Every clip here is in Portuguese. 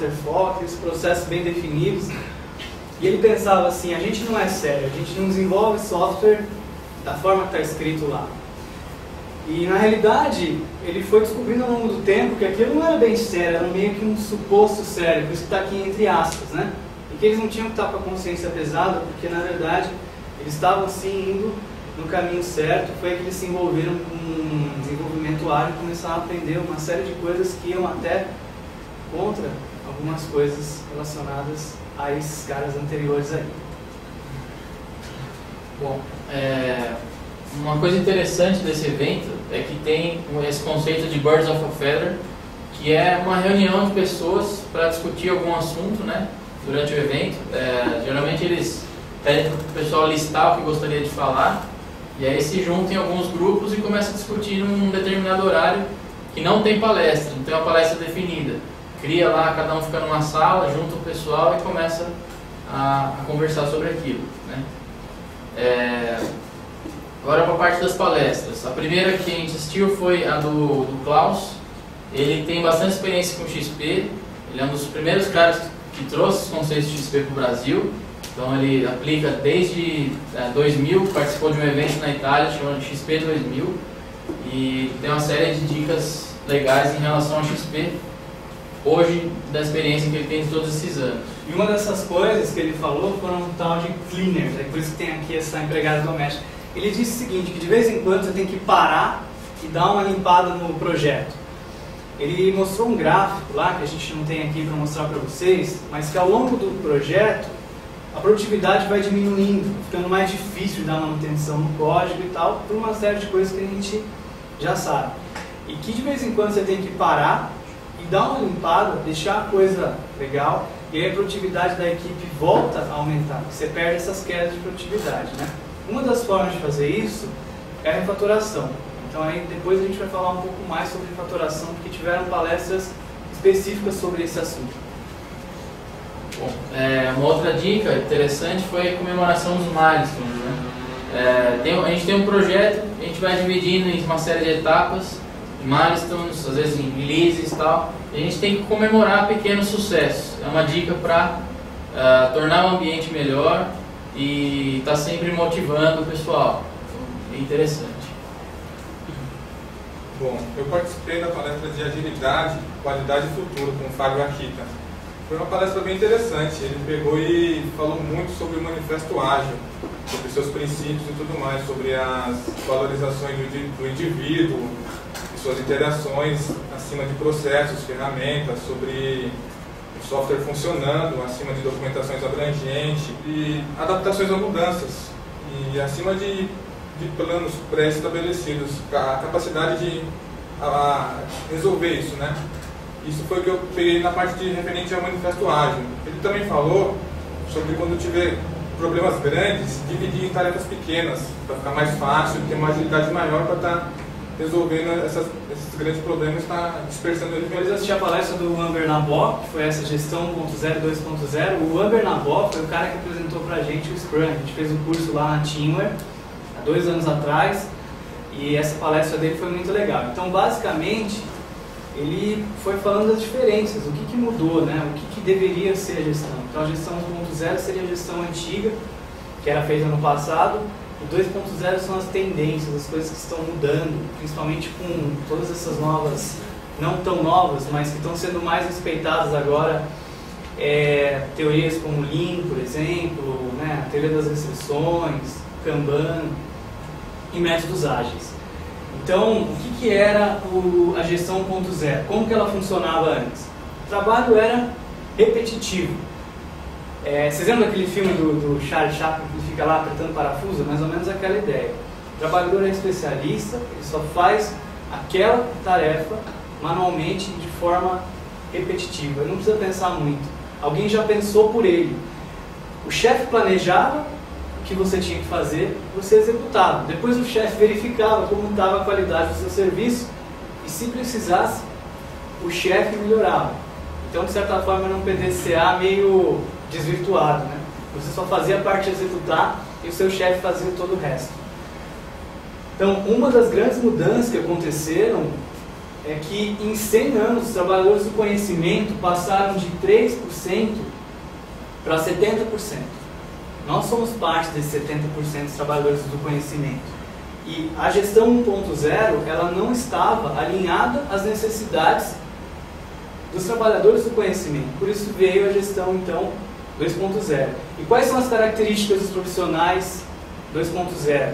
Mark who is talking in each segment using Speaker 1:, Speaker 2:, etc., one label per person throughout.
Speaker 1: waterfall, aqueles processos bem definidos. E ele pensava assim, a gente não é sério, a gente não desenvolve software da forma que está escrito lá. E na realidade, ele foi descobrindo ao longo do tempo que aquilo não era bem sério, era meio que um suposto sério, por isso que está aqui entre aspas, né? E que eles não tinham que estar com a consciência pesada, porque na verdade eles estavam sim indo no caminho certo. Foi aí que eles se envolveram com desenvolvimento ágil e começaram a aprender uma série de coisas que iam até contra algumas coisas relacionadas a esses caras anteriores aí.
Speaker 2: Bom, uma coisa interessante desse evento é que tem esse conceito de Birds of a Feather, que é uma reunião de pessoas para discutir algum assunto, né, durante o evento. Geralmente eles pedem para o pessoal listar o que gostaria de falar, e aí se juntam em alguns grupos e começam a discutir num determinado horário que não tem palestra, não tem uma palestra definida. Cria lá, cada um fica numa sala, junta o pessoal e começa a conversar sobre aquilo, né? Agora para a parte das palestras. A primeira que a gente assistiu foi a do Klaus. Ele tem bastante experiência com XP, ele é um dos primeiros caras que trouxe os conceitos de XP para o Brasil. Então ele aplica desde 2000, participou de um evento na Itália chamado XP 2000 e tem uma série de dicas legais em relação ao XP hoje, da experiência que ele tem de todos esses anos.
Speaker 1: E uma dessas coisas que ele falou foram um tal de cleaners, por isso que tem aqui essa empregada doméstica. Ele disse o seguinte, que de vez em quando você tem que parar e dar uma limpada no projeto. Ele mostrou um gráfico lá, que a gente não tem aqui para mostrar para vocês, mas que ao longo do projeto a produtividade vai diminuindo, ficando mais difícil de dar manutenção no código e tal, por uma série de coisas que a gente já sabe. E que de vez em quando você tem que parar e dar uma limpada, deixar a coisa legal, e aí a produtividade da equipe volta a aumentar. Você perde essas quedas de produtividade, né? Uma das formas de fazer isso é a refatoração. Então aí depois a gente vai falar um pouco mais sobre refatoração, porque tiveram palestras específicas sobre esse assunto.
Speaker 2: Bom, uma outra dica interessante foi a comemoração dos milestones, né? A gente tem um projeto, a gente vai dividindo em uma série de etapas, milestones, às vezes em releases e tal, e a gente tem que comemorar pequenos sucessos. É uma dica para tornar o ambiente melhor e estar sempre motivando o pessoal. Então, é interessante.
Speaker 3: Bom, eu participei da palestra de Agilidade, Qualidade e Futuro com o Fábio Akita. Foi uma palestra bem interessante. Ele pegou e falou muito sobre o Manifesto Ágil, sobre seus princípios e tudo mais, sobre as valorizações do indivíduo e suas interações acima de processos, ferramentas, sobre o software funcionando acima de documentações abrangentes e adaptações a mudanças e acima de planos pré-estabelecidos, a capacidade de resolver isso, né? Isso foi o que eu peguei na parte de referente ao Manifesto Ágil. Ele também falou sobre quando tiver problemas grandes, dividir em tarefas pequenas, para ficar mais fácil, ter uma agilidade maior para estar resolvendo esses grandes problemas, estar dispersando eles.
Speaker 1: Depois eu assisti a palestra do Amber Nabó, que foi essa gestão 1.0 2.0. O Amber Nabó foi o cara que apresentou pra gente o Scrum. A gente fez um curso lá na Teamware, há 2 anos atrás, e essa palestra dele foi muito legal. Então, basicamente, ele foi falando das diferenças, o que mudou, né? O que deveria ser a gestão. Então, a gestão 1.0 seria a gestão antiga, que era feita no passado, e 2.0 são as tendências, as coisas que estão mudando, principalmente com todas essas novas, não tão novas, mas que estão sendo mais respeitadas agora, teorias como Lean, por exemplo, né? A teoria das restrições, Kanban e métodos ágeis. Então, o que era a gestão 1.0? Como que ela funcionava antes? O trabalho era repetitivo. Vocês lembram daquele filme do Charlie Chaplin que fica lá apertando parafuso? Mais ou menos aquela ideia. O trabalhador é especialista, ele só faz aquela tarefa manualmente de forma repetitiva. Ele não precisa pensar muito. Alguém já pensou por ele. O chefe planejava o que você tinha que fazer, você executava. Depois o chefe verificava como estava a qualidade do seu serviço e, se precisasse, o chefe melhorava. Então, de certa forma, era um PDCA meio desvirtuado, né? Você só fazia a parte de executar e o seu chefe fazia todo o resto. Então, uma das grandes mudanças que aconteceram é que em 100 anos os trabalhadores do conhecimento passaram de 3% para 70%. Nós somos parte desses 70% dos trabalhadores do conhecimento. E a gestão 1.0, ela não estava alinhada às necessidades dos trabalhadores do conhecimento. Por isso veio a gestão, então, 2.0. E quais são as características dos profissionais 2.0?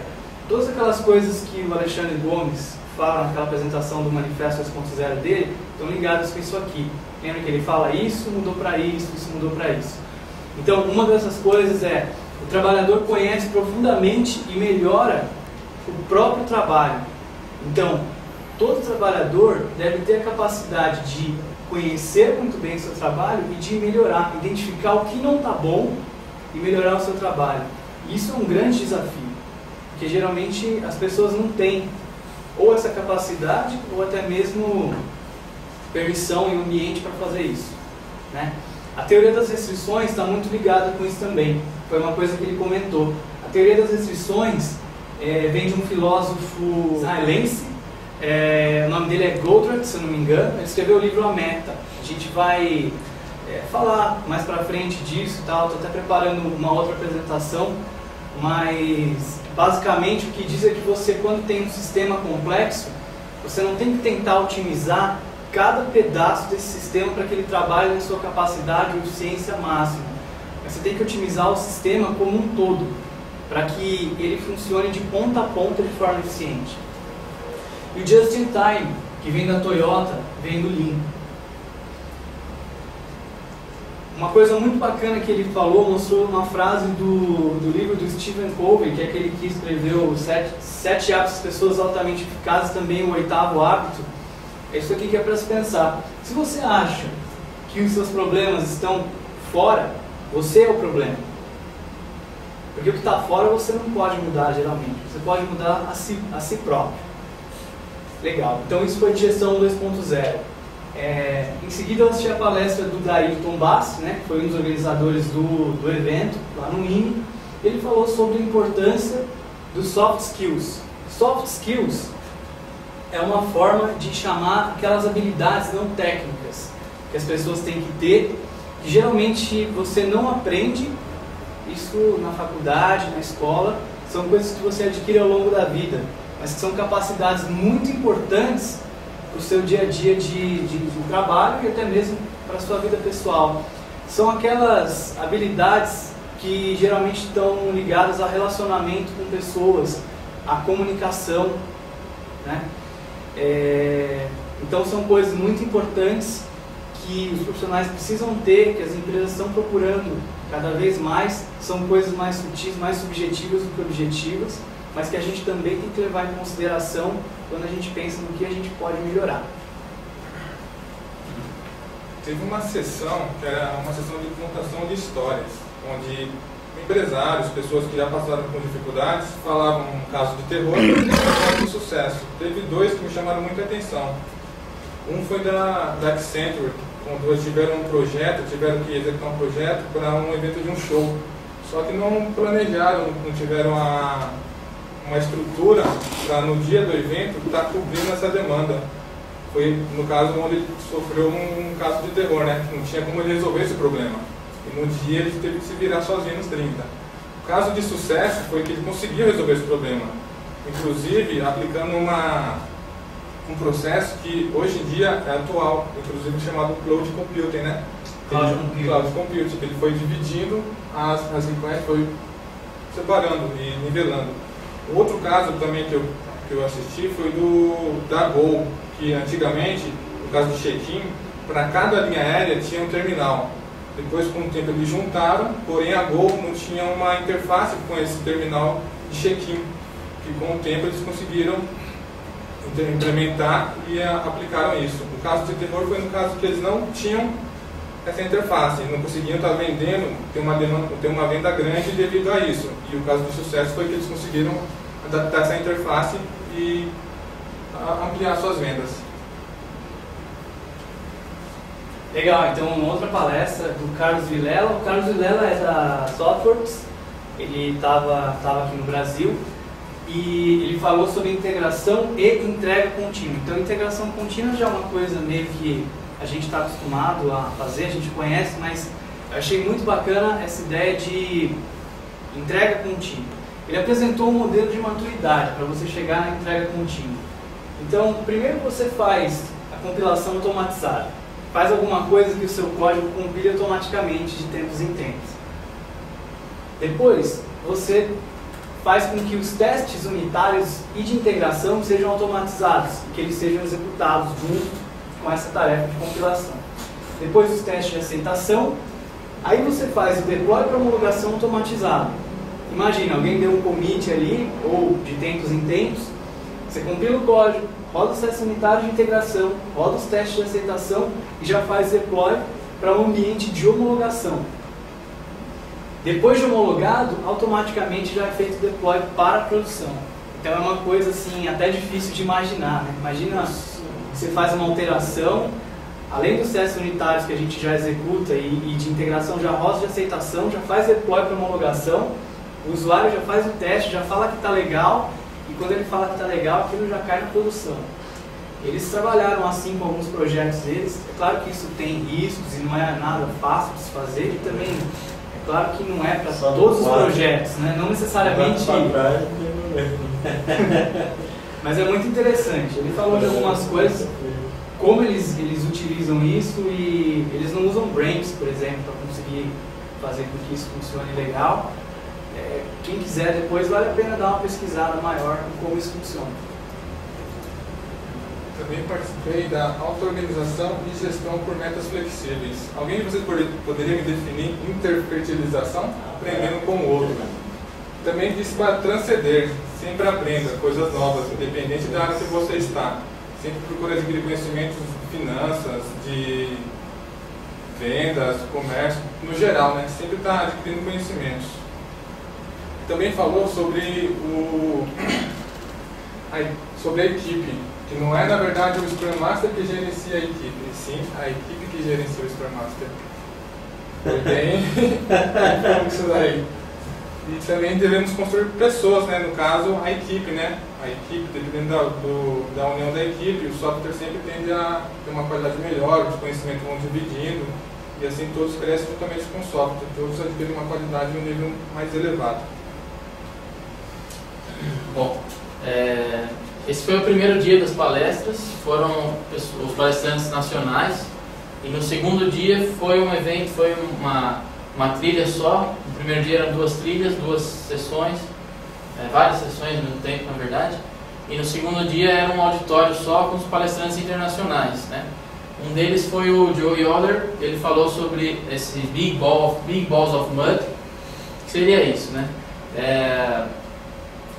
Speaker 1: Todas aquelas coisas que o Alexandre Gomes fala naquela apresentação do Manifesto 2.0 dele, estão ligadas com isso aqui. Lembra que ele fala isso mudou para isso mudou para isso. Então, uma dessas coisas é: o trabalhador conhece profundamente e melhora o próprio trabalho. Então, todo trabalhador deve ter a capacidade de conhecer muito bem o seu trabalho e de melhorar, identificar o que não está bom e melhorar o seu trabalho. Isso é um grande desafio, porque geralmente as pessoas não têm ou essa capacidade ou até mesmo permissão e ambiente para fazer isso, né? A teoria das restrições está muito ligada com isso também. Foi uma coisa que ele comentou. A teoria das restrições vem de um filósofo israelense, o nome dele é Goldratt, se eu não me engano. Ele escreveu o livro A Meta. A gente vai falar mais pra frente disso e tal. Estou até preparando uma outra apresentação, mas basicamente o que diz é que você, quando tem um sistema complexo, você não tem que tentar otimizar cada pedaço desse sistema para que ele trabalhe na sua capacidade ou eficiência máxima. Mas você tem que otimizar o sistema como um todo, para que ele funcione de ponta a ponta de forma eficiente. E o Just in Time, que vem da Toyota, vem do Lean. Uma coisa muito bacana que ele falou, mostrou uma frase do livro do Stephen Covey, que é aquele que escreveu Sete Hábitos de Pessoas Altamente Eficazes, também o 8º hábito. É isso aqui que é para se pensar. Se você acha que os seus problemas estão fora, você é o problema. Porque o que está fora você não pode mudar geralmente. Você pode mudar a si próprio. Legal. Então isso foi de gestão 2.0. Em seguida eu assisti a palestra do Dailton Bassi, né, que foi um dos organizadores do evento, lá no INE. Ele falou sobre a importância dos soft skills. Soft skills é uma forma de chamar aquelas habilidades não técnicas que as pessoas têm que ter, que geralmente você não aprende isso na faculdade, na escola. São coisas que você adquire ao longo da vida, mas que são capacidades muito importantes para o seu dia a dia de trabalho e até mesmo para a sua vida pessoal. São aquelas habilidades que geralmente estão ligadas ao relacionamento com pessoas, à comunicação, né? Então são coisas muito importantes que os profissionais precisam ter, que as empresas estão procurando cada vez mais. São coisas mais sutis, mais subjetivas do que objetivas, mas que a gente também tem que levar em consideração quando a gente pensa no que a gente pode melhorar.
Speaker 3: Teve uma sessão, que era uma sessão de contação de histórias, onde empresários, pessoas que já passaram por dificuldades, falavam um caso de terror e um caso de sucesso. Teve dois que me chamaram muita atenção. Um foi da Accenture, quando eles tiveram um projeto, tiveram que executar um projeto para um evento de um show. Só que não planejaram, não tiveram uma estrutura para no dia do evento estar cobrindo essa demanda. Foi no caso onde ele sofreu um caso de terror, né? Não tinha como ele resolver esse problema. E no dia ele teve que se virar sozinho nos 30. O caso de sucesso foi que ele conseguiu resolver esse problema. Inclusive aplicando um processo que hoje em dia é atual, inclusive chamado Cloud Computing, né? Cloud Computing. Ele foi dividindo as requests, foi separando e nivelando. Outro caso também que eu assisti foi da Gol, que antigamente, no caso do check-in, para cada linha aérea tinha um terminal. Depois, com o tempo, eles juntaram, porém a Gol não tinha uma interface com esse terminal de check-in, que com o tempo eles conseguiram implementar e aplicaram isso. No caso de terror foi no caso que eles não tinham essa interface, não conseguiam estar vendendo, ter uma venda grande devido a isso. E o caso de sucesso foi que eles conseguiram adaptar essa interface e ampliar suas vendas.
Speaker 1: Legal, então uma outra palestra do Carlos Vilela. O Carlos Vilela é da Softworks, ele estava aqui no Brasil e ele falou sobre integração e entrega contínua. Então, integração contínua já é uma coisa meio que a gente está acostumado a fazer, a gente conhece, mas eu achei muito bacana essa ideia de entrega contínua. Ele apresentou um modelo de maturidade para você chegar na entrega contínua. Então, primeiro você faz a compilação automatizada. Faz alguma coisa que o seu código compile automaticamente de tempos em tempos. Depois, você faz com que os testes unitários e de integração sejam automatizados e que eles sejam executados junto com essa tarefa de compilação. Depois os testes de aceitação, aí você faz o deploy para homologação automatizado. Imagina, alguém deu um commit ali, ou de tempos em tempos, você compila o código, roda os testes unitários de integração, roda os testes de aceitação e já faz deploy para um ambiente de homologação. Depois de homologado, automaticamente já é feito deploy para a produção. Então é uma coisa assim, até difícil de imaginar, né? Imagina, você faz uma alteração, além dos testes unitários que a gente já executa e de integração, já roda de aceitação, já faz deploy para homologação, o usuário já faz o teste, já fala que está legal, e quando ele fala que está legal, aquilo já cai na produção. Eles trabalharam assim com alguns projetos deles. É claro que isso tem riscos e não é nada fácil de se fazer, e também é claro que não é para todos os projetos, né? Não necessariamente. Mas é muito interessante. Ele falou de algumas coisas, como eles utilizam isso, e eles não usam Brains, por exemplo, para conseguir fazer com que isso funcione legal. Quem quiser depois, vale a pena dar uma pesquisada maior em como isso funciona.
Speaker 3: Também participei da auto-organização e gestão por metas flexíveis. Alguém de vocês poderia me definir interfertilização? Aprendendo com o outro. Também disse para transcender, sempre aprenda coisas novas, independente da área que você está. Sempre procure adquirir conhecimentos de finanças, de vendas, comércio, no geral, né? Sempre está adquirindo conhecimentos. Também falou sobre a equipe, que não é na verdade o Scrum Master que gerencia a equipe, e sim a equipe que gerencia o Scrum Master. Foi bem isso daí. E também devemos construir pessoas, né? No caso, a equipe, né? A equipe, dependendo da união da equipe, o software sempre tende a ter uma qualidade melhor, os conhecimentos vão dividindo, e assim todos crescem totalmente com o software, todos adquirem uma qualidade e um nível mais elevado.
Speaker 2: Bom, esse foi o primeiro dia das palestras, foram os palestrantes nacionais, e no segundo dia foi um evento, foi uma trilha só. No primeiro dia eram 2 trilhas, 2 sessões, várias sessões ao mesmo tempo, na verdade, e no segundo dia era um auditório só com os palestrantes internacionais, né? Um deles foi o Joe Yoder. Ele falou sobre esse Big Balls of Mud, que seria isso, né?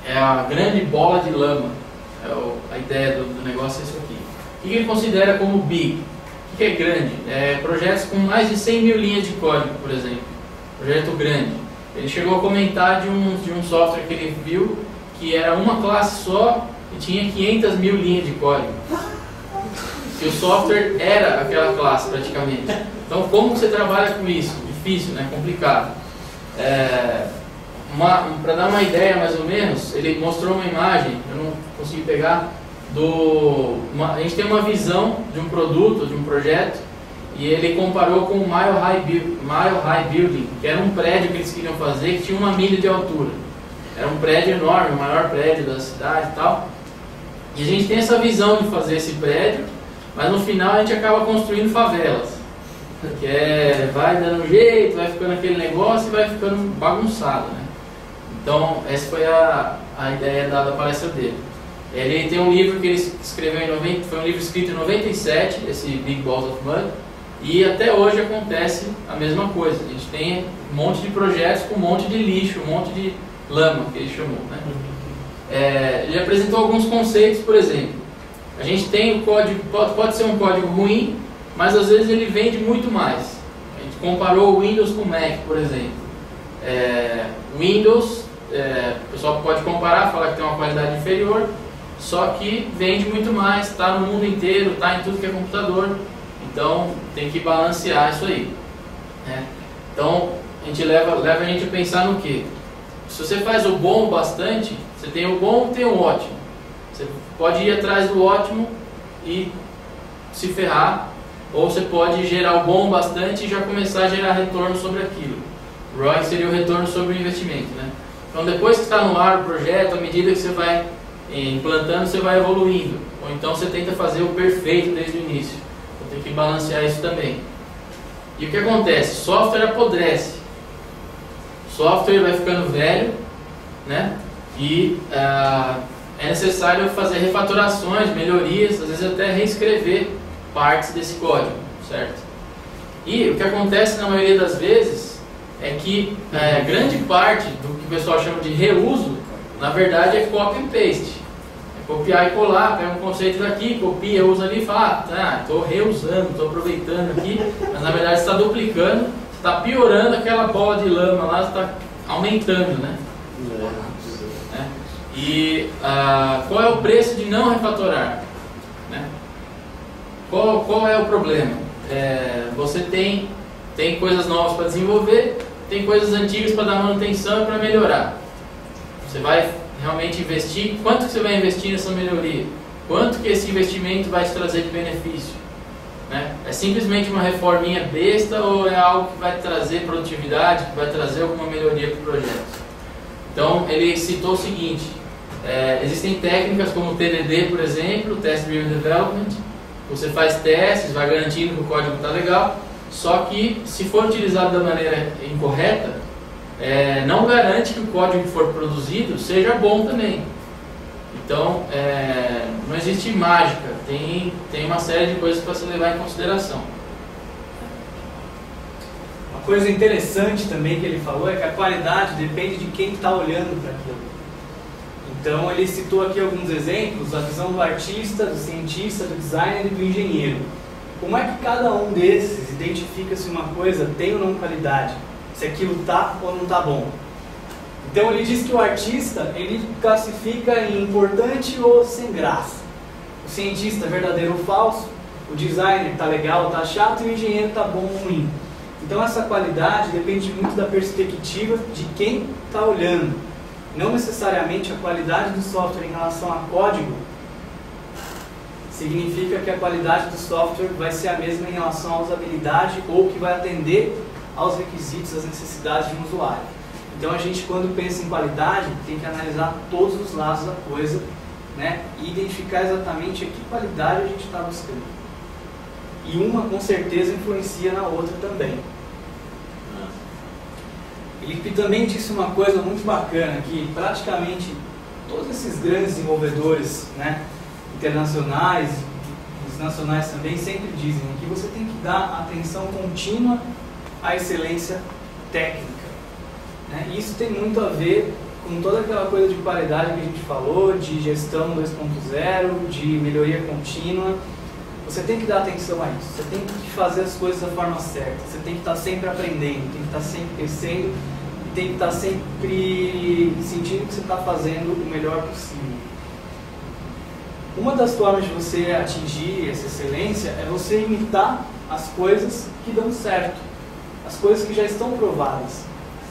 Speaker 2: É a grande bola de lama. A ideia do negócio é isso aqui. O que ele considera como big? O que é grande? Projetos com mais de 100 mil linhas de código, por exemplo. Projeto grande. Ele chegou a comentar de um software que ele viu que era uma classe só e tinha 500 mil linhas de código. E o software era aquela classe praticamente. Então, como você trabalha com isso? Difícil, né? Complicado. Para dar uma ideia mais ou menos, ele mostrou uma imagem, eu não consegui pegar, a gente tem uma visão de um produto, de um projeto, e ele comparou com o Mile High Building, que era um prédio que eles queriam fazer, que tinha 1 milha de altura. Era um prédio enorme, o maior prédio da cidade e tal. E a gente tem essa visão de fazer esse prédio, mas no final a gente acaba construindo favelas. Que vai dando jeito, vai ficando aquele negócio e vai ficando bagunçado, né? Então, essa foi a ideia da palestra dele. Ele tem um livro que ele escreveu foi um livro escrito em 97, esse Big Balls of Mud, e até hoje acontece a mesma coisa. A gente tem um monte de projetos com um monte de lixo, um monte de lama, que ele chamou, né? Ele apresentou alguns conceitos, por exemplo. A gente tem o código, pode ser um código ruim, mas às vezes ele vende muito mais. A gente comparou o Windows com o Mac, por exemplo. Windows, o pessoal pode comparar, falar que tem uma qualidade inferior, só que vende muito mais, está no mundo inteiro, está em tudo que é computador, então tem que balancear isso aí, né? Então a gente leva a gente a pensar no quê? se você faz o bom bastante, você tem o bom e tem o ótimo. Você pode ir atrás do ótimo e se ferrar, ou você pode gerar o bom bastante e já começar a gerar retorno sobre aquilo. ROI seria o retorno sobre o investimento, né? Então depois que está no ar o projeto, à medida que você vai implantando, você vai evoluindo. Ou então você tenta fazer o perfeito desde o início. Então tem que balancear isso também. E o que acontece? Software apodrece. Software vai ficando velho, né? E é necessário fazer refatorações, melhorias, às vezes até reescrever partes desse código, certo? E o que acontece na maioria das vezes é que grande parte do que o pessoal chama de reuso, na verdade é copy and paste. É copiar e colar, pega um conceito daqui, copia, usa ali e fala, estou reusando, estou aproveitando aqui, mas na verdade você está duplicando, você está piorando aquela bola de lama lá, você está aumentando, né? E qual é o preço de não refatorar? Né? Qual é o problema? Você tem coisas novas para desenvolver, tem coisas antigas para dar manutenção e para melhorar. Você vai realmente investir, quanto que você vai investir nessa melhoria? Quanto que esse investimento vai te trazer de benefício? Né? É simplesmente uma reforminha besta ou é algo que vai trazer produtividade, que vai trazer alguma melhoria para o projeto? Então ele citou o seguinte, existem técnicas como o TDD, por exemplo, Test Driven Development. Você faz testes, vai garantindo que o código está legal, só que se for utilizado da maneira incorreta, não garante que o código que for produzido seja bom também. Então, não existe mágica, tem uma série de coisas para se levar em consideração.
Speaker 1: Uma coisa interessante também que ele falou é que a qualidade depende de quem está olhando para aquilo. Então ele citou aqui alguns exemplos, a visão do artista, do cientista, do designer e do engenheiro. Como é que cada um desses identifica se uma coisa tem ou não qualidade? Se aquilo está ou não está bom? Então ele diz que o artista, ele classifica em importante ou sem graça. O cientista, verdadeiro ou falso. O designer está legal ou está chato. E o engenheiro está bom ou ruim. Então essa qualidade depende muito da perspectiva de quem está olhando. Não necessariamente a qualidade do software em relação a código significa que a qualidade do software vai ser a mesma em relação à usabilidade ou que vai atender aos requisitos, às necessidades de um usuário. Então a gente, quando pensa em qualidade, tem que analisar todos os lados da coisa, né, e identificar exatamente a que qualidade a gente está buscando. E uma com certeza influencia na outra também. Ele também disse uma coisa muito bacana, que praticamente todos esses grandes desenvolvedores, né, internacionais, os nacionais também, sempre dizem que você tem que dar atenção contínua à excelência técnica. Né? Isso tem muito a ver com toda aquela coisa de qualidade que a gente falou, de gestão 2.0, de melhoria contínua. Você tem que dar atenção a isso, você tem que fazer as coisas da forma certa, você tem que estar sempre aprendendo, tem que estar sempre crescendo, e tem que estar sempre sentindo que você está fazendo o melhor possível. Uma das formas de você atingir essa excelência é você imitar as coisas que dão certo, as coisas que já estão provadas.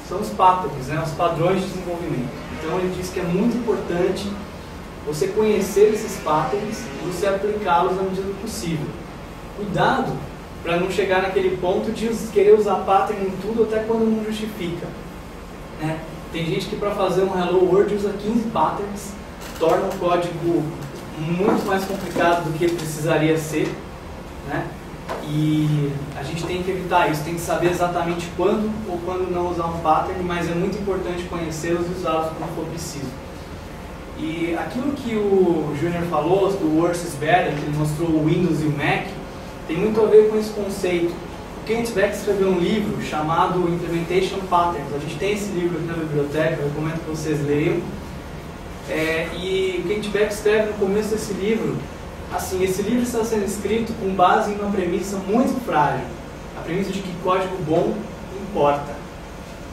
Speaker 1: São os patterns, né, os padrões de desenvolvimento. Então ele diz que é muito importante você conhecer esses patterns e você aplicá-los na medida do possível. Cuidado para não chegar naquele ponto de querer usar pattern em tudo até quando não justifica. Né? Tem gente que para fazer um Hello World usa 15 patterns, torna o código muito mais complicado do que ele precisaria ser. Né? E a gente tem que evitar isso, tem que saber exatamente quando ou quando não usar um pattern, mas é muito importante conhecê-los e usá-los quando for preciso. E aquilo que o Júnior falou do Worse is Better, que ele mostrou o Windows e o Mac, tem muito a ver com esse conceito. O Kent Beck escreveu um livro chamado Implementation Patterns. A gente tem esse livro aqui na biblioteca, eu recomendo que vocês leiam. E o Kent Beck escreve no começo desse livro, assim, esse livro está sendo escrito com base em uma premissa muito frágil, a premissa de que código bom importa.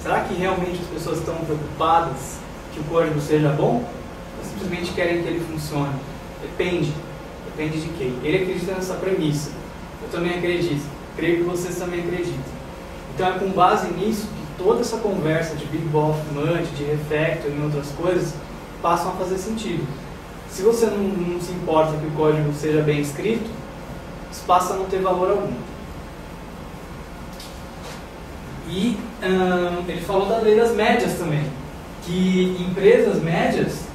Speaker 1: Será que realmente as pessoas estão preocupadas que o código seja bom? Ou simplesmente querem que ele funcione? Depende de quem. Ele acredita nessa premissa, eu também acredito, creio que vocês também acreditam. Então é com base nisso que toda essa conversa de Big Ball of Mud, de refactor e outras coisas, passam a fazer sentido. Se você não se importa que o código seja bem escrito, isso passa a não ter valor algum. E ele falou da lei das médias também, que empresas médias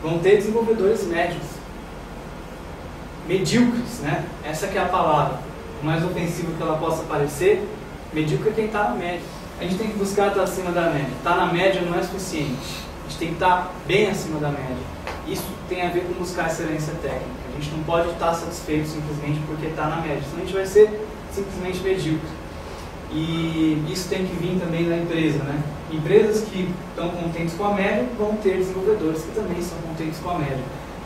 Speaker 1: vão ter desenvolvedores médios, medíocres, né? Essa que é a palavra, por mais ofensiva que ela possa parecer, medíocre é quem está na média. A gente tem que buscar estar acima da média. Estar na média não é suficiente, a gente tem que estar bem acima da média. Isso tem a ver com buscar excelência técnica. A gente não pode estar satisfeito simplesmente porque está na média, senão a gente vai ser simplesmente medíocre. E isso tem que vir também da empresa, né? Empresas que estão contentes com a média vão ter desenvolvedores que também estão contentes com a média.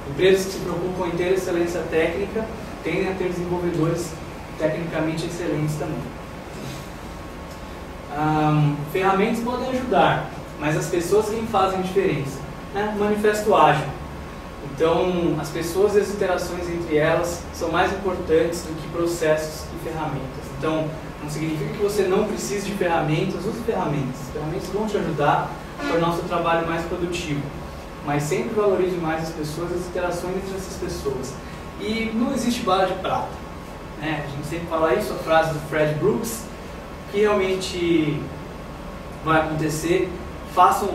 Speaker 1: Empresas que se preocupam em ter excelência técnica tendem a ter desenvolvedores tecnicamente excelentes também. Ferramentas podem ajudar, mas as pessoas quem fazem a diferença, né? Manifesto ágil. Então, as pessoas e as interações entre elas são mais importantes do que processos e ferramentas. Então, não significa que você não precise de ferramentas, use ferramentas. As ferramentas vão te ajudar a tornar o seu trabalho mais produtivo. Mas sempre valorize mais as pessoas e as interações entre essas pessoas. E não existe bala de prata, né? A gente sempre fala isso, a frase do Fred Brooks, que realmente vai acontecer. Façam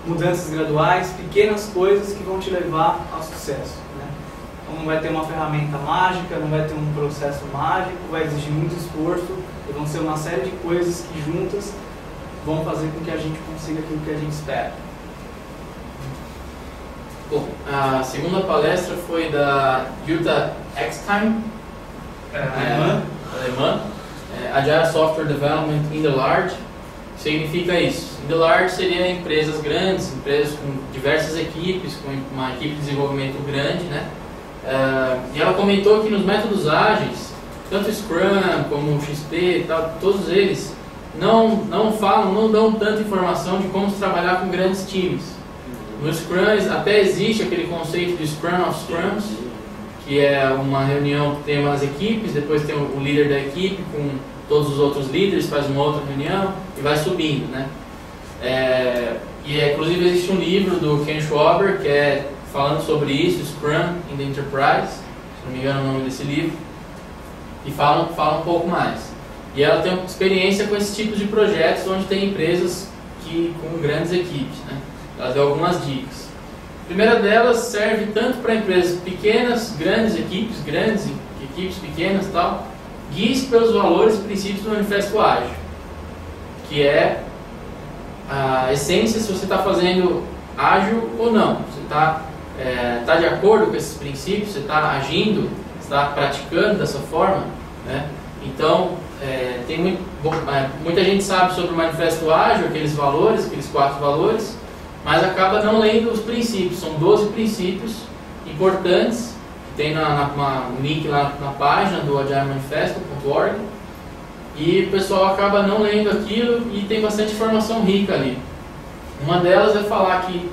Speaker 1: mudanças graduais, pequenas coisas que vão te levar ao sucesso, né? Então não vai ter uma ferramenta mágica, não vai ter um processo mágico, vai exigir muito esforço, e vão ser uma série de coisas que juntas vão fazer com que a gente consiga aquilo que a gente espera.
Speaker 2: Bom, a segunda palestra foi da Jutta Eckstein, alemã, Agile Software Development in the Large. Significa isso. In the large seria empresas grandes, empresas com diversas equipes, com uma equipe de desenvolvimento grande, né? E ela comentou que nos métodos ágeis, tanto Scrum como o XP e tal, todos eles não dão tanta informação de como se trabalhar com grandes times. No Scrum até existe aquele conceito de Scrum of Scrums, que é uma reunião que tem umas equipes, depois tem o líder da equipe com todos os outros líderes, faz uma outra reunião e vai subindo, né? Inclusive existe um livro do Ken Schwaber que é falando sobre isso, Scrum in the Enterprise, se não me engano é o nome desse livro, e fala um pouco mais. E ela tem experiência com esses tipos de projetos onde tem empresas com grandes equipes, né? Ela deu algumas dicas. A primeira delas serve tanto para empresas pequenas, grandes equipes pequenas e tal. Guie-se pelos valores e princípios do Manifesto Ágil, que é a essência se você está fazendo ágil ou não. Você está de acordo com esses princípios, você está agindo, está praticando dessa forma, né? Então, muita gente sabe sobre o Manifesto Ágil, aqueles 4 valores, mas acaba não lendo os princípios. São 12 princípios importantes. Tem um link lá na página do agilemanifesto.org e o pessoal acaba não lendo aquilo e tem bastante informação rica ali. Uma delas é falar que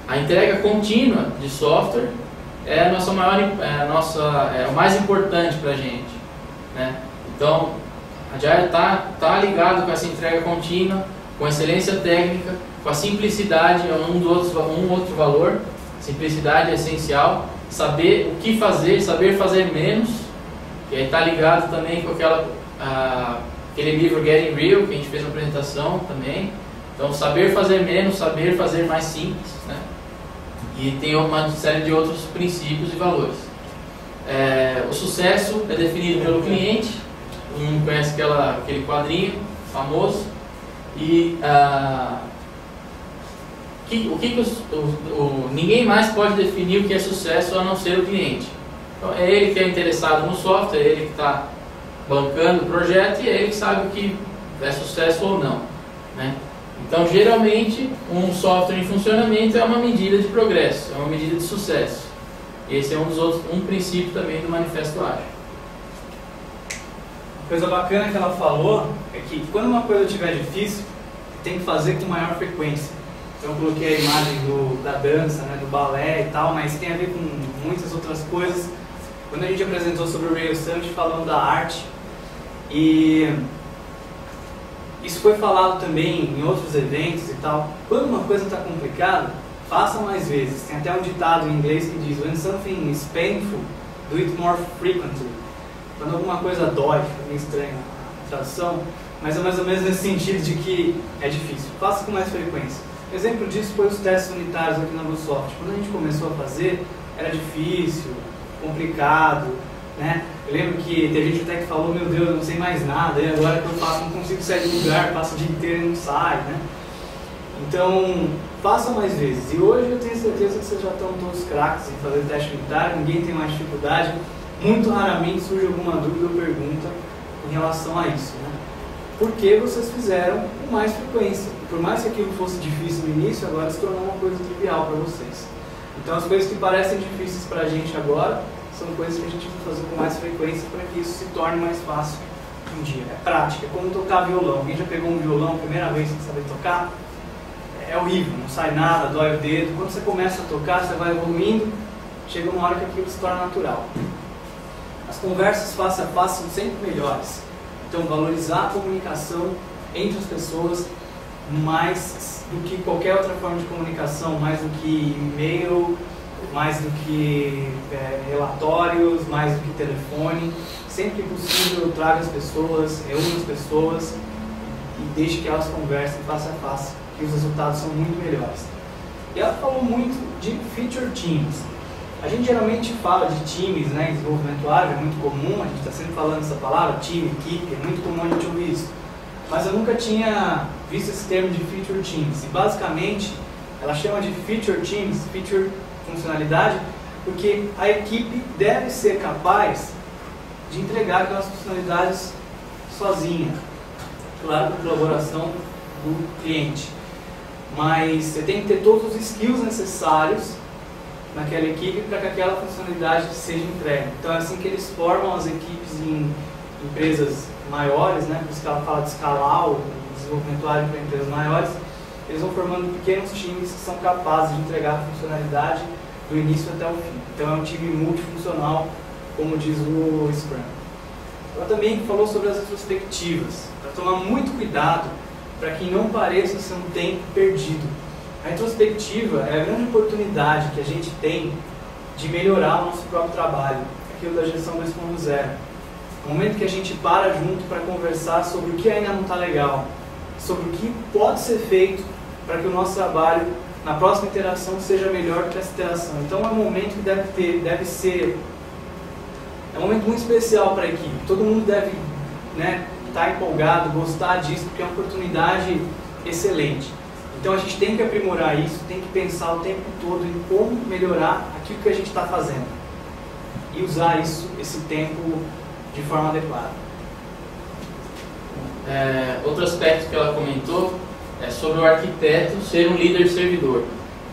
Speaker 2: a entrega contínua de software é o mais importante para a gente, né? Então, a Agile está ligado com essa entrega contínua, com excelência técnica, com a simplicidade, é um outro valor. Simplicidade é essencial, saber o que fazer, saber fazer menos, que aí está ligado também com aquele livro Getting Real, que a gente fez uma apresentação também. Então, saber fazer menos, saber fazer mais simples, né? E tem uma série de outros princípios e valores. O sucesso é definido pelo cliente, todo mundo conhece aquele quadrinho famoso, e ninguém mais pode definir o que é sucesso a não ser o cliente. Então, é ele que é interessado no software, é ele que está bancando o projeto e é ele que sabe o que é sucesso ou não, né? Então, geralmente, um software em funcionamento é uma medida de progresso, é uma medida de sucesso. Esse é um princípio também do Manifesto Ágil.
Speaker 1: Uma coisa bacana que ela falou é que quando uma coisa estiver difícil, tem que fazer com maior frequência. Então eu coloquei a imagem da dança, né, do balé e tal, mas tem a ver com muitas outras coisas. Quando a gente apresentou sobre o Rails Summit, falando da arte, e isso foi falado também em outros eventos e tal. Quando uma coisa está complicada, faça mais vezes. Tem até um ditado em inglês que diz: when something is painful, do it more frequently. Quando alguma coisa dói, fica meio estranha a tradução, mas é mais ou menos nesse sentido de que é difícil. Faça com mais frequência. Exemplo disso foi os testes unitários aqui na Bluesoft. Quando a gente começou a fazer, era difícil, complicado, né? Eu lembro que tem gente até que falou: meu Deus, eu não sei mais nada, e agora que eu faço, não consigo sair do lugar, passo o dia inteiro e não sai, né? Então, faça mais vezes. E hoje eu tenho certeza que vocês já estão todos craques em fazer teste unitário, ninguém tem mais dificuldade. Muito raramente surge alguma dúvida ou pergunta em relação a isso, né? Porque vocês fizeram com mais frequência. Por mais que aquilo fosse difícil no início, agora se tornou uma coisa trivial para vocês. Então, as coisas que parecem difíceis para a gente agora são coisas que a gente vai fazer com mais frequência para que isso se torne mais fácil um dia. É prática, é como tocar violão. Alguém já pegou um violão a primeira vez sem saber tocar? É horrível, não sai nada, dói o dedo. Quando você começa a tocar, você vai evoluindo, chega uma hora que aquilo se torna natural. As conversas face a face são sempre melhores. Então, valorizar a comunicação entre as pessoas mais do que qualquer outra forma de comunicação, mais do que e-mail, mais do que relatórios, mais do que telefone. Sempre que possível, traga as pessoas, reúna as pessoas e deixe que elas conversem face a face, que os resultados são muito melhores. E ela falou muito de feature teams. A gente geralmente fala de times, né, em desenvolvimento ágil, é muito comum, a gente está sempre falando essa palavra, time, equipe, é muito comum a gente ouvir isso. Mas eu nunca tinha visto esse termo de feature teams. E basicamente, ela chama de feature teams, feature funcionalidade, porque a equipe deve ser capaz de entregar aquelas funcionalidades sozinha. Claro, com colaboração do cliente. Mas você tem que ter todos os skills necessários naquela equipe para que aquela funcionalidade seja entregue. Então é assim que eles formam as equipes em empresas maiores, né? Por isso que ela fala de escalar o desenvolvimento ágil para empresas maiores. Eles vão formando pequenos times que são capazes de entregar a funcionalidade do início até o fim. Então é um time multifuncional, como diz o Scrum. Ela também falou sobre as retrospectivas, para tomar muito cuidado para que não pareça ser um tempo perdido. A retrospectiva é a grande oportunidade que a gente tem de melhorar o nosso próprio trabalho, aquilo da gestão 2.0. É o momento que a gente para junto para conversar sobre o que ainda não está legal, sobre o que pode ser feito para que o nosso trabalho na próxima interação seja melhor que essa interação. Então é um momento que deve ser um momento muito especial para a equipe. Todo mundo deve, né, estar empolgado, gostar disso, porque é uma oportunidade excelente. Então a gente tem que aprimorar isso, tem que pensar o tempo todo em como melhorar aquilo que a gente está fazendo e usar esse tempo de forma adequada.
Speaker 2: Outro aspecto que ela comentou é sobre o arquiteto ser um líder servidor.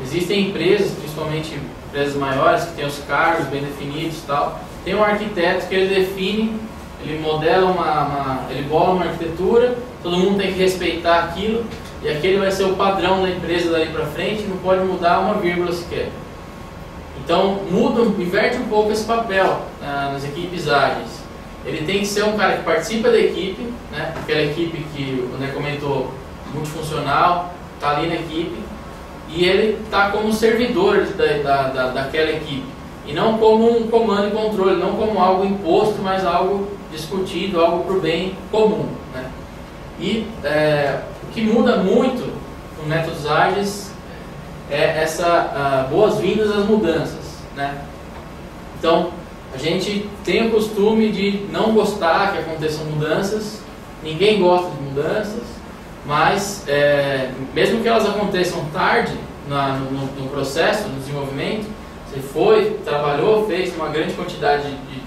Speaker 2: Existem empresas, principalmente empresas maiores, que têm os cargos bem definidos e tal. Tem um arquiteto que ele define, ele modela ele bola uma arquitetura, todo mundo tem que respeitar aquilo, e aquele vai ser o padrão da empresa dali para frente, não pode mudar uma vírgula sequer. Então inverte um pouco esse papel nas equipes ágeis. Ele tem que ser um cara que participa da equipe, né? Aquela equipe que o André comentou, multifuncional, está ali na equipe, e ele está como servidor daquela equipe, e não como um comando e controle, não como algo imposto, mas algo discutido, algo para o bem comum, né? E o que muda muito com métodos ágeis é essa boas-vindas às mudanças, né? Então, a gente tem o costume de não gostar que aconteçam mudanças, ninguém gosta de mudanças, mas mesmo que elas aconteçam tarde no processo, no desenvolvimento, você foi, trabalhou, fez uma grande quantidade de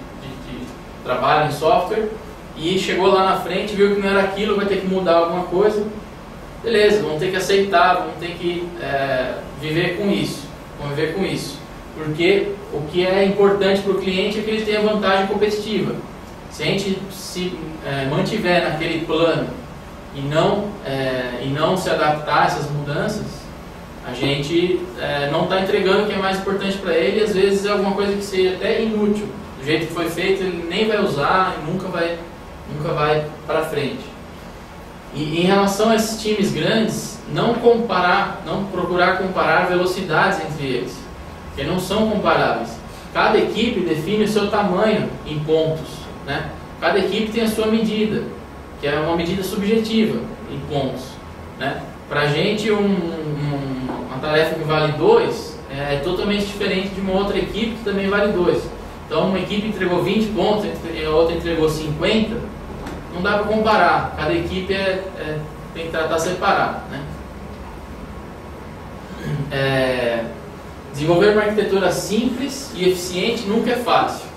Speaker 2: trabalho em software e chegou lá na frente, viu que não era aquilo, vai ter que mudar alguma coisa, beleza, vamos ter que aceitar, vamos ter que viver com isso, conviver com isso. Porque o que é importante para o cliente é que ele tenha vantagem competitiva. Se a gente se mantiver naquele plano e não se adaptar a essas mudanças, a gente não está entregando o que é mais importante para ele, e às vezes é alguma coisa que seja até inútil. Do jeito que foi feito, ele nem vai usar e nunca vai para frente. E em relação a esses times grandes, não procurar comparar velocidades entre eles, porque não são comparáveis. Cada equipe define o seu tamanho em pontos, né? Cada equipe tem a sua medida, que é uma medida subjetiva em pontos, né? Para a gente, uma tarefa que vale 2 é totalmente diferente de uma outra equipe que também vale 2. Então, uma equipe entregou 20 pontos e a outra entregou 50, não dá para comparar. Cada equipe tem que tratar separado, né? Desenvolver uma arquitetura simples e eficiente nunca é fácil.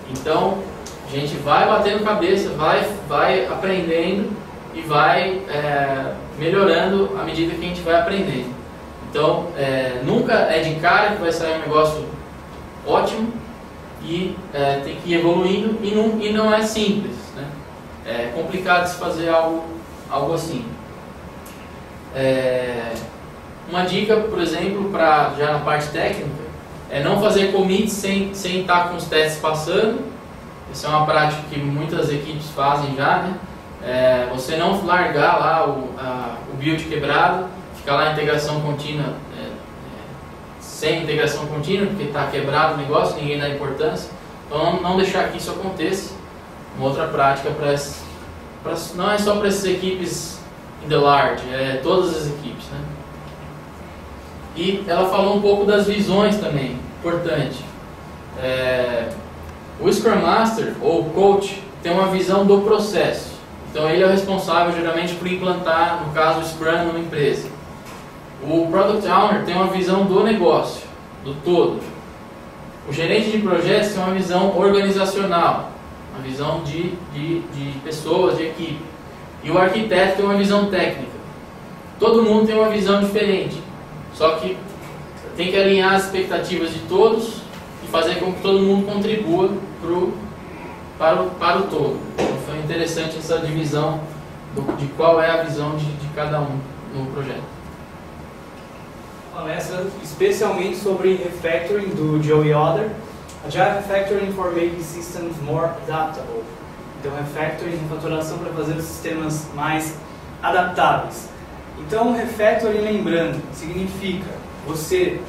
Speaker 2: Então, a gente vai batendo cabeça, vai aprendendo e vai melhorando à medida que a gente vai aprendendo. Então, nunca é de cara que vai sair um negócio ótimo e tem que ir evoluindo e não é simples, né? É complicado se fazer algo assim. Uma dica, por exemplo, já na parte técnica, é não fazer commits sem estar com os testes passando. Essa é uma prática que muitas equipes fazem já, né? Você não largar lá o build quebrado, ficar lá em integração contínua, sem integração contínua, porque está quebrado o negócio, ninguém dá importância. Então não deixar que isso aconteça. Uma outra prática não é só para essas equipes in the large, é todas as equipes, né? E ela falou um pouco das visões também, importante. O Scrum Master, ou Coach, tem uma visão do processo. Então ele é o responsável geralmente por implantar, no caso o Scrum, numa empresa. O Product Owner tem uma visão do negócio, do todo. O gerente de projetos tem uma visão organizacional, uma visão de pessoas, de equipe. E o arquiteto tem uma visão técnica. Todo mundo tem uma visão diferente. Só que tem que alinhar as expectativas de todos e fazer com que todo mundo contribua para o todo. Então foi interessante essa divisão de qual é a visão de cada um no projeto.
Speaker 1: Palestra especialmente sobre refactoring do Joey Oder, Agile Refactoring for Making Systems More Adaptable. Então, refactoring, refatoração para fazer os sistemas mais adaptáveis. Então, refactoring, lembrando, significa você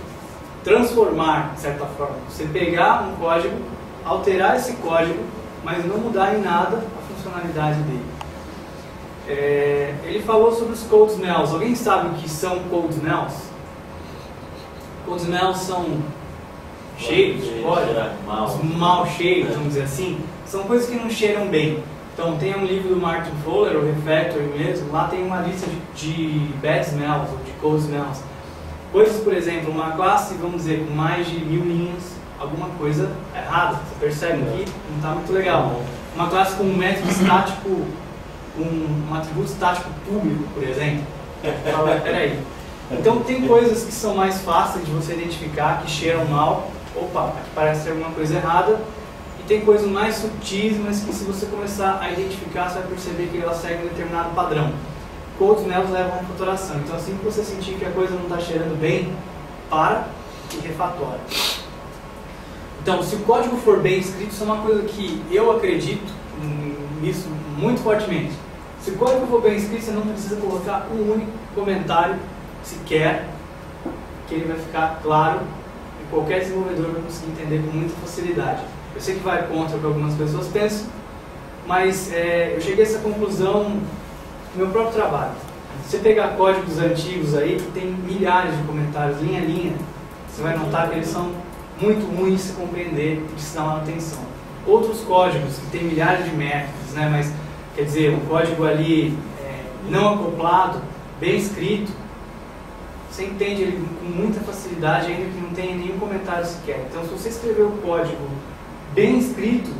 Speaker 1: transformar, de certa forma, você pegar um código, alterar esse código, mas não mudar em nada a funcionalidade dele. Ele falou sobre os code smells. Alguém sabe o que são code smells? Code smells são cheiros de código, mal cheiros, vamos dizer assim. São coisas que não cheiram bem. Então, tem um livro do Martin Fowler, o Refactoring mesmo, lá tem uma lista de bad smells, ou de code smells. Coisas, por exemplo, uma classe, vamos dizer, com mais de 1000 linhas, alguma coisa errada, você percebe que não está muito legal. Uma classe com um método estático, um atributo estático público, por exemplo. Fala, peraí. Então, tem coisas que são mais fáceis de você identificar, que cheiram mal. Opa, aqui parece ser alguma coisa errada. E tem coisas mais sutis, mas que se você começar a identificar, você vai perceber que ela segue um determinado padrão. Code smells levam a refatoração. Então, assim que você sentir que a coisa não está cheirando bem, para e refatora. Então, se o código for bem escrito, isso é uma coisa que eu acredito nisso muito fortemente. Se o código for bem escrito, você não precisa colocar um único comentário sequer, que ele vai ficar claro e qualquer desenvolvedor vai conseguir entender com muita facilidade. Eu sei que vai contra o que algumas pessoas pensam, mas eu cheguei a essa conclusão no meu próprio trabalho. Se você pegar códigos antigos aí, que tem milhares de comentários, linha a linha, você vai notar que eles são muito ruins de se compreender e de se dar manutenção. Outros códigos que tem milhares de métodos, né, mas quer dizer, um código ali não acoplado, bem escrito, você entende ele com muita facilidade, ainda que não tenha nenhum comentário sequer. Então, se você escrever o código bem escrito,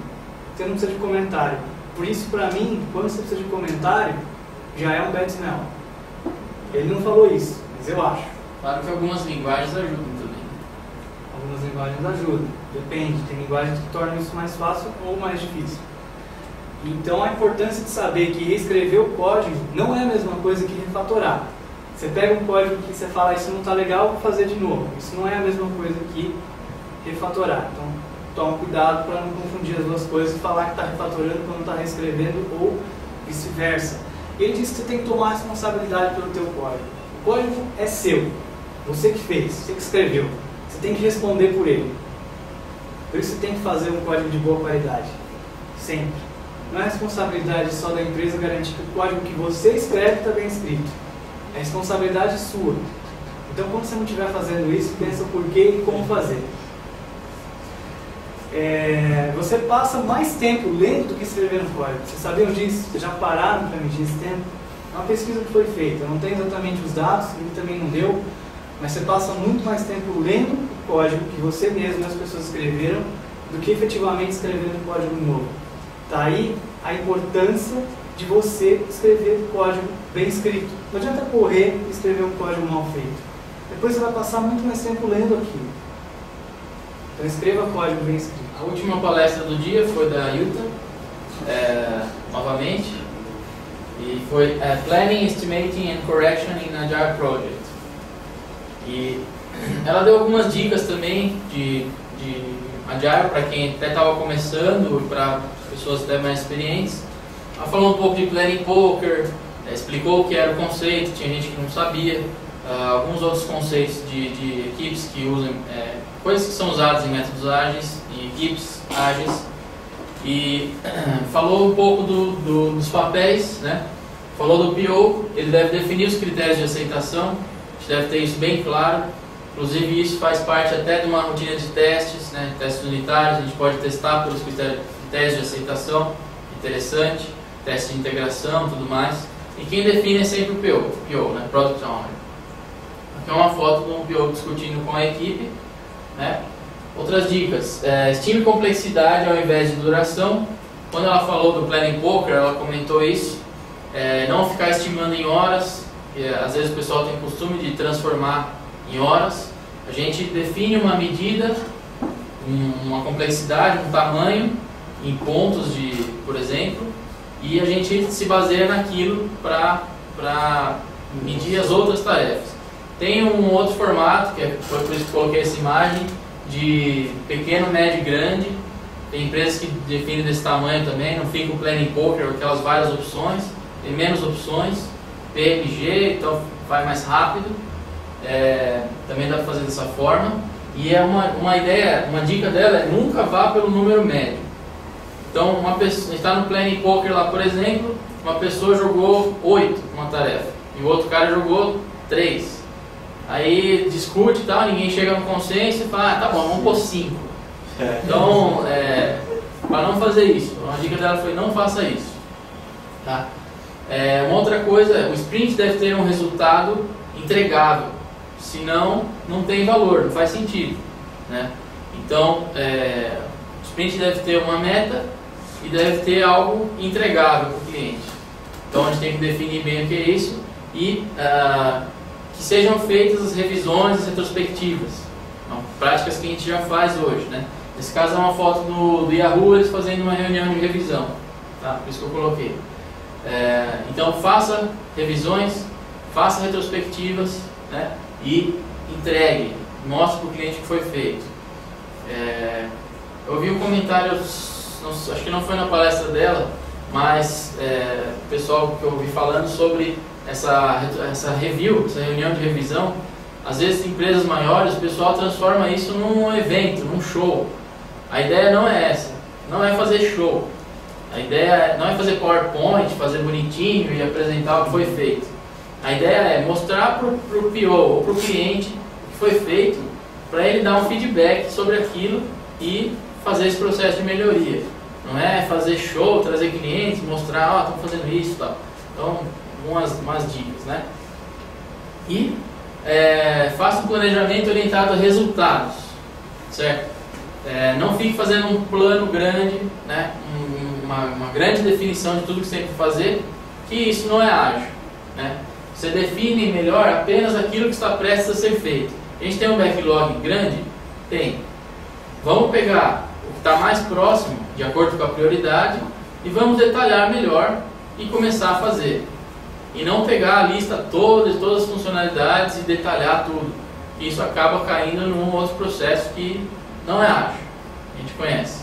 Speaker 1: você não precisa de comentário. Por isso, para mim, quando você precisa de comentário, já é um bad smell. Ele não falou isso, mas eu acho.
Speaker 2: Claro que algumas linguagens ajudam também.
Speaker 1: Algumas linguagens ajudam, depende. Tem linguagens que tornam isso mais fácil ou mais difícil. Então, a importância de saber que reescrever o código não é a mesma coisa que refatorar. Você pega um código que você fala, isso não está legal, vou fazer de novo. Isso não é a mesma coisa que refatorar. Então, toma cuidado para não confundir as duas coisas e falar que está refatorando quando está reescrevendo ou vice-versa. E ele disse que você tem que tomar responsabilidade pelo teu código. O código é seu, você que fez, você que escreveu. Você tem que responder por ele. Por isso você tem que fazer um código de boa qualidade, sempre. Não é responsabilidade só da empresa garantir que o código que você escreve está bem escrito. É responsabilidade sua. Então, quando você não estiver fazendo isso, pensa o porquê e como fazer. Você passa mais tempo lendo do que escrevendo código. Vocês sabiam disso? Vocês já pararam para medir esse tempo? É uma pesquisa que foi feita. Eu não tenho exatamente os dados, ele também não deu, mas você passa muito mais tempo lendo o código que você mesmo e as pessoas escreveram do que efetivamente escrevendo código novo. Está aí a importância de você escrever código bem escrito. Não adianta correr e escrever um código mal feito. Depois você vai passar muito mais tempo lendo aquilo. Então escreva código bem escrito.
Speaker 2: A última palestra do dia foi da Yuta, novamente, e foi Planning, Estimating and Correction in Agile Project. E ela deu algumas dicas também de Agile para quem até estava começando e para pessoas até mais experientes. Ela falou um pouco de Planning Poker, explicou o que era o conceito, tinha gente que não sabia, alguns outros conceitos de equipes que usam, coisas que são usadas em métodos ágeis, em equipes ágeis, e falou um pouco dos papéis, né? Falou do PO, ele deve definir os critérios de aceitação, a gente deve ter isso bem claro. Inclusive isso faz parte até de uma rotina de testes, né? Testes unitários, a gente pode testar pelos critérios de aceitação, interessante, teste de integração, tudo mais. E quem define é sempre o PO, né? Product Owner. Aqui é uma foto de um PO discutindo com a equipe, né? Outras dicas, estime complexidade ao invés de duração. Quando ela falou do Planning Poker, ela comentou isso, não ficar estimando em horas, às vezes o pessoal tem o costume de transformar em horas. A gente define uma medida, uma complexidade, um tamanho, em pontos, por exemplo, e a gente se baseia naquilo para medir as outras tarefas. Tem um outro formato, foi por isso que coloquei essa imagem, de pequeno, médio e grande. Tem empresas que definem desse tamanho também, não fica o Planning Poker, aquelas várias opções, tem menos opções, PMG, então vai mais rápido. Também dá para fazer dessa forma. E uma ideia, uma dica dela é nunca vá pelo número médio. Então, uma pessoa, a gente está no Planning Poker lá, por exemplo, uma pessoa jogou 8 uma tarefa e o outro cara jogou 3. Aí discute e tal, ninguém chega no consenso e fala, tá bom, vamos pôr 5. Então, para não fazer isso, uma dica dela foi não faça isso. Tá? Uma outra coisa, o sprint deve ter um resultado entregável, senão não tem valor, não faz sentido, né? Então, o sprint deve ter uma meta e deve ter algo entregável para o cliente. Então a gente tem que definir bem o que é isso e que sejam feitas as revisões, as retrospectivas, então, práticas que a gente já faz hoje, né? Nesse caso é uma foto do Yahoo, eles fazendo uma reunião de revisão, tá? Por isso que eu coloquei. Então faça revisões, faça retrospectivas, né? E entregue, mostre para o cliente o que foi feito. Eu vi um comentário, acho que não foi na palestra dela, mas o pessoal que eu ouvi falando sobre essa review, essa reunião de revisão. Às vezes em empresas maiores o pessoal transforma isso num evento, num show. A ideia não é essa, não é fazer show. A ideia não é fazer PowerPoint, fazer bonitinho e apresentar o que foi feito. A ideia é mostrar para o PO ou para o cliente o que foi feito, para ele dar um feedback sobre aquilo e fazer esse processo de melhoria. Não é fazer show, trazer clientes, mostrar, estão fazendo isso e tal. Então, umas dicas, né? E faça um planejamento orientado a resultados, certo? Não fique fazendo um plano grande, né? Uma grande definição de tudo que você tem que fazer, que isso não é ágil, né? Você define melhor apenas aquilo que está prestes a ser feito. A gente tem um backlog grande? Tem. Vamos pegar o que está mais próximo, de acordo com a prioridade, e vamos detalhar melhor e começar a fazer. E não pegar a lista toda de todas as funcionalidades e detalhar tudo. Isso acaba caindo num outro processo que não é ágil. A gente conhece,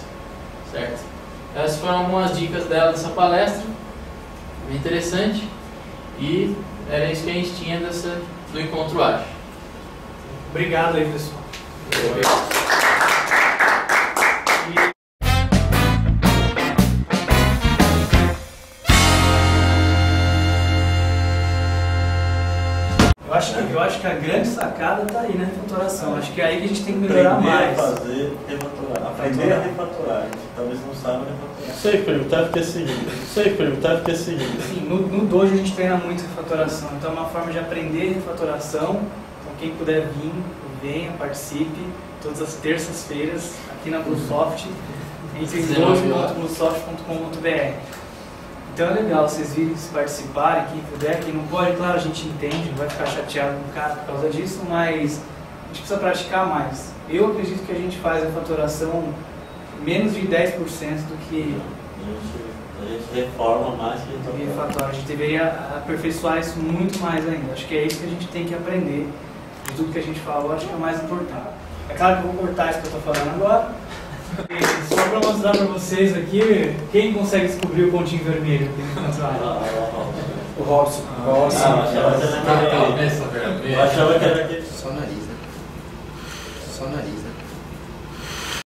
Speaker 2: certo? Essas foram algumas dicas dela nessa palestra. Bem interessante. E era isso que a gente tinha do encontro ágil.
Speaker 1: Obrigado aí, pessoal. Eu acho que a grande sacada está aí na refatoração. Acho que é aí que a gente tem que melhorar mais.
Speaker 4: Aprender a refatorar. Talvez não saiba refatorar.
Speaker 5: Sei perguntar porque é seguinte.
Speaker 1: Sim, no Dojo a gente treina muito refatoração. Então é uma forma de aprender refatoração. Então quem puder vir, venha, participe. Todas as terças-feiras aqui na Bluesoft. Entre em dojo.bluesoft.com.br. Então é legal vocês virem se participarem, quem puder, quem não pode, claro, a gente entende, não vai ficar chateado com o cara por causa disso, mas a gente precisa praticar mais. Eu acredito que a gente faz a fatoração menos de 10% do que
Speaker 4: A gente reforma mais que
Speaker 1: refatora. A gente deveria aperfeiçoar isso muito mais ainda. Acho que é isso que a gente tem que aprender. De tudo que a gente falou, acho que é o mais importante. É claro que eu vou cortar isso que eu estou falando agora. Só para mostrar para vocês aqui, quem consegue descobrir o pontinho vermelho aqui no canto?
Speaker 5: O Robson.
Speaker 4: Eu achava que era aquele.
Speaker 5: Só nariz, né?